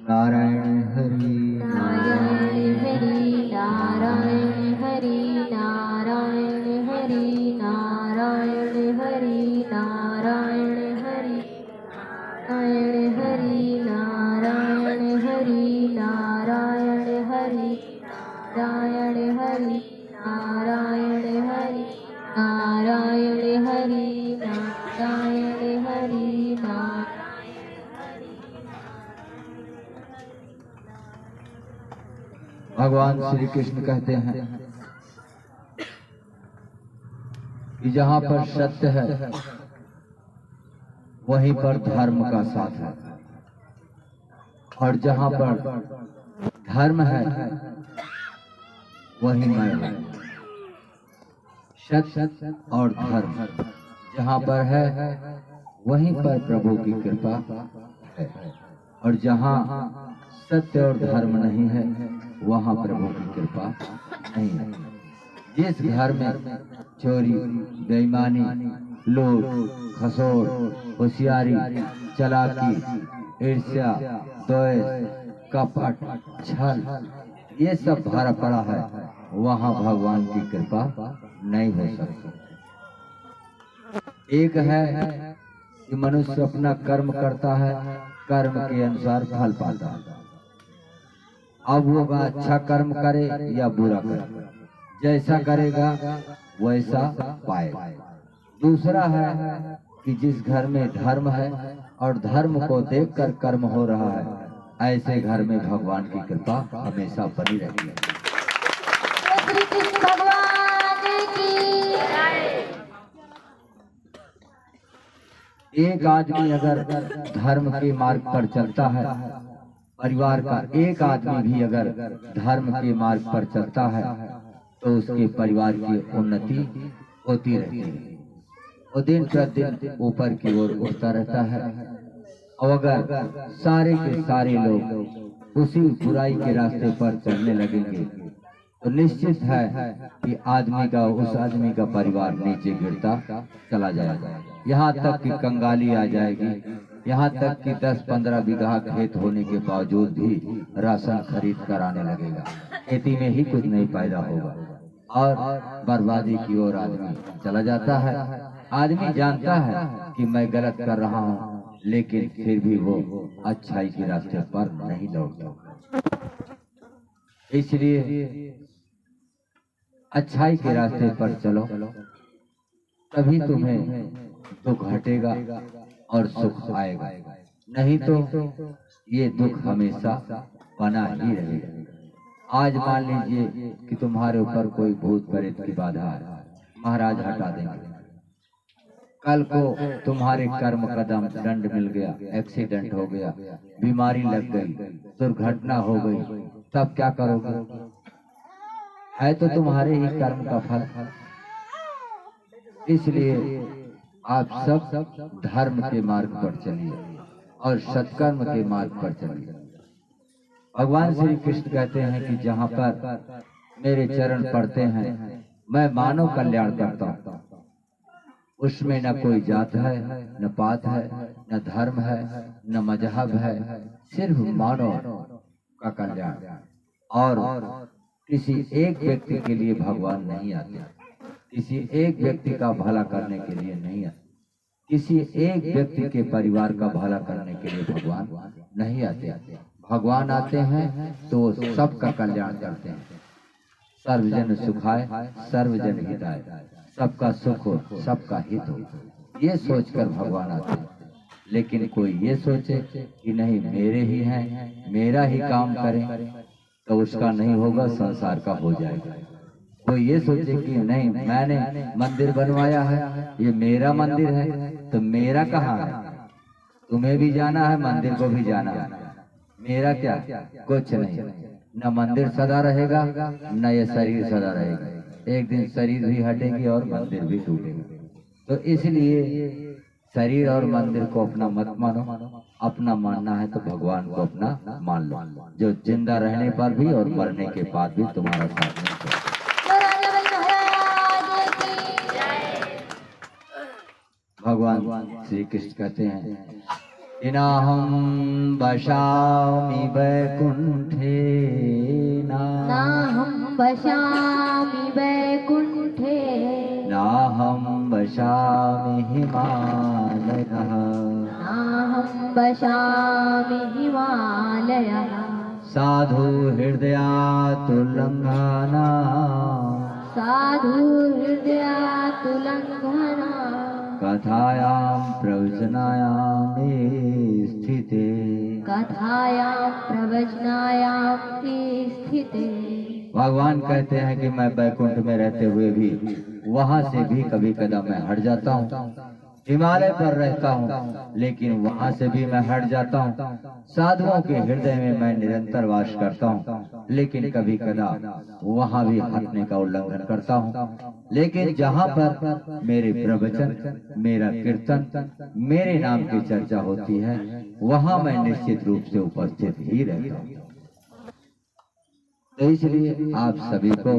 नारायण हरि नारायण हरि नारायण हरि नारायण हरि नारायण हरि नारायण हरि नारायण हरि नारायण हरि नारायण हरि नारायण हरि नारायण हरि नारायण हरि नारायण हरि भगवान श्री कृष्ण कहते हैं कि जहाँ पर सत्य है वहीं पर धर्म का साथ है, और जहाँ पर धर्म है वहीं मैं हूँ। सत्य और धर्म जहाँ पर है वहीं पर प्रभु की कृपा है, और जहाँ सत्य और धर्म नहीं है वहाँ प्रभु की कृपा नहीं है। जिस घर में चोरी, बेईमानी, लूट, खसोट, होशियारी, चालाकी, ईर्ष्या, द्वेष, कपट, छल ये सब भरा पड़ा है, वहाँ भगवान की कृपा नहीं हो सकती। एक है कि मनुष्य अपना कर्म करता है, कर्म के अनुसार फल पाता है। अब वो अच्छा कर्म करे या बुरा करे, जैसा करेगा वैसा पाएगा। दूसरा है कि जिस घर में धर्म है और धर्म को देखकर कर्म हो रहा है, ऐसे घर में भगवान की कृपा हमेशा बनी रहती है। श्री कृष्ण भगवान की। एक आदमी अगर धर्म के मार्ग पर चलता है, परिवार का एक आदमी भी अगर धर्म के मार्ग पर चलता है तो उसके परिवार की उन्नति होती रहती है। वो दिन प्रतिदिन ऊपर की ओर उठता रहता है। और अगर सारे के सारे लोग उसी बुराई के रास्ते पर चलने लगेंगे तो निश्चित है कि उस आदमी का परिवार नीचे गिरता चला जाएगा। यहाँ तक कि कंगाली आ जाएगी, यहाँ तक कि 10-15 बीघा खेत होने के बावजूद भी राशन खरीद कर आने लगेगा। खेती में ही कुछ नहीं पैदा होगा और बर्बादी की ओर आदमी चला जाता है। आदमी जानता है कि मैं गलत कर रहा हूँ, लेकिन फिर भी वो अच्छाई के रास्ते पर नहीं लौटता। इसलिए अच्छाई के रास्ते पर चलो, तभी तुम्हें दुख हटेगा और सुख आएगा, नहीं तो ये दुख हमेशा बना ही रहेगा। आज मान लीजिए कि तुम्हारे ऊपर कोई भूत प्रेत की बाधा है, महाराज हटा देंगे। कल को तुम्हारे कर्म कदम दंड मिल गया, एक्सीडेंट हो गया, बीमारी लग गई, दुर्घटना हो गई, तब क्या करोगे? है तो तुम्हारे ही कर्म का फल। इसलिए आप सब धर्म के मार्ग पर चलिए और सत्कर्म के मार्ग पर चलिए। भगवान श्री कृष्ण कहते हैं कि जहाँ पर मेरे चरण पड़ते हैं मैं मानव कल्याण करता हूँ। उसमें न कोई जात है, न पात है, न धर्म है, न मजहब है, सिर्फ मानव का कल्याण। और किसी एक व्यक्ति के लिए भगवान नहीं आते, किसी एक व्यक्ति का भला करने के लिए नहीं आते, किसी एक व्यक्ति के परिवार का भला करने के लिए भगवान नहीं आते। भगवान आते हैं तो वो सबका कल्याण करते हैं। सर्वजन सुखाय सर्वजन हिताय, सबका सुख हो, सबका हित हो, ये सोचकर भगवान आते हैं। लेकिन कोई ये सोचे कि नहीं मेरे ही हैं, मेरा ही काम करें, तो उसका नहीं होगा, संसार का हो जाएगा। कोई ये सोचे कि नहीं मैंने मंदिर बनवाया है, ये मेरा मंदिर है, तो मेरा कहाँ है? तुम्हें भी जाना है, मंदिर को भी जाना है, मेरा क्या? कुछ नहीं। न मंदिर सदा रहेगा, न ये शरीर सदा रहेगा। एक दिन शरीर भी हटेगी और मंदिर भी टूटेगा। तो इसलिए शरीर और मंदिर को अपना मत मानो, अपना मानना है तो भगवान को अपना मान लो, जो जिंदा रहने पर भी और मरने के बाद भी तुम्हारा साथ नहीं छोड़ेगा। भगवान श्री कृष्ण कहते हैं नाहं वशामि वैकुंठे नाहं वशामि वैकुंठे नाहं वशामि हिमालयः नाहं वशामि हिमालयः साधु हृदयातुलंघना साधु हृदयातुलंघना कथायां प्रवचनायां मे स्थिते कथायां प्रवचनायां ते स्थिते। भगवान कहते हैं कि मैं बैकुंठ में रहते हुए भी वहां से भी कभी कदम मैं हट जाता हूँ। हिमालय पर रहता हूँ लेकिन वहां से भी मैं हट जाता हूँ। साधुओं के हृदय में मैं निरंतर वास करता हूँ लेकिन कभी कदा वहां भी हटने का उल्लंघन करता हूँ। लेकिन जहाँ पर मेरे प्रवचन, मेरा कीर्तन, मेरे नाम की चर्चा होती है वहां मैं निश्चित रूप से उपस्थित ही रहता हूँ। तो इसलिए आप सभी को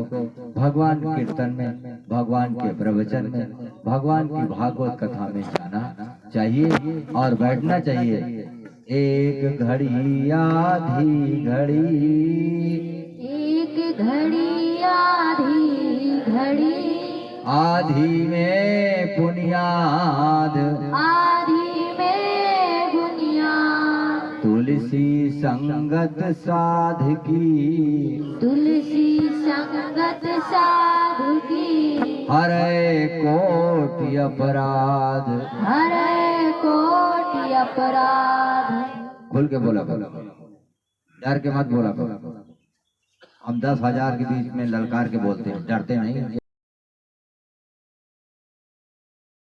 भगवान कीर्तन में, भगवान के प्रवचन में, भगवान की भागवत कथा में जाना चाहिए और बैठना चाहिए। एक घड़ी आधी घड़ी, एक घड़ी आधी घड़ी, आधी में बुनियाद, आधी में बुनियाद, तुलसी संगत साध की, तुलसी संगत साधु की, हरे कोटि अपराध। हरे कोटि अपराध। खुल के बोला करो, डर के मत बोला करो। हम 10,000 के बीच में ललकार के बोलते हैं, डरते नहीं।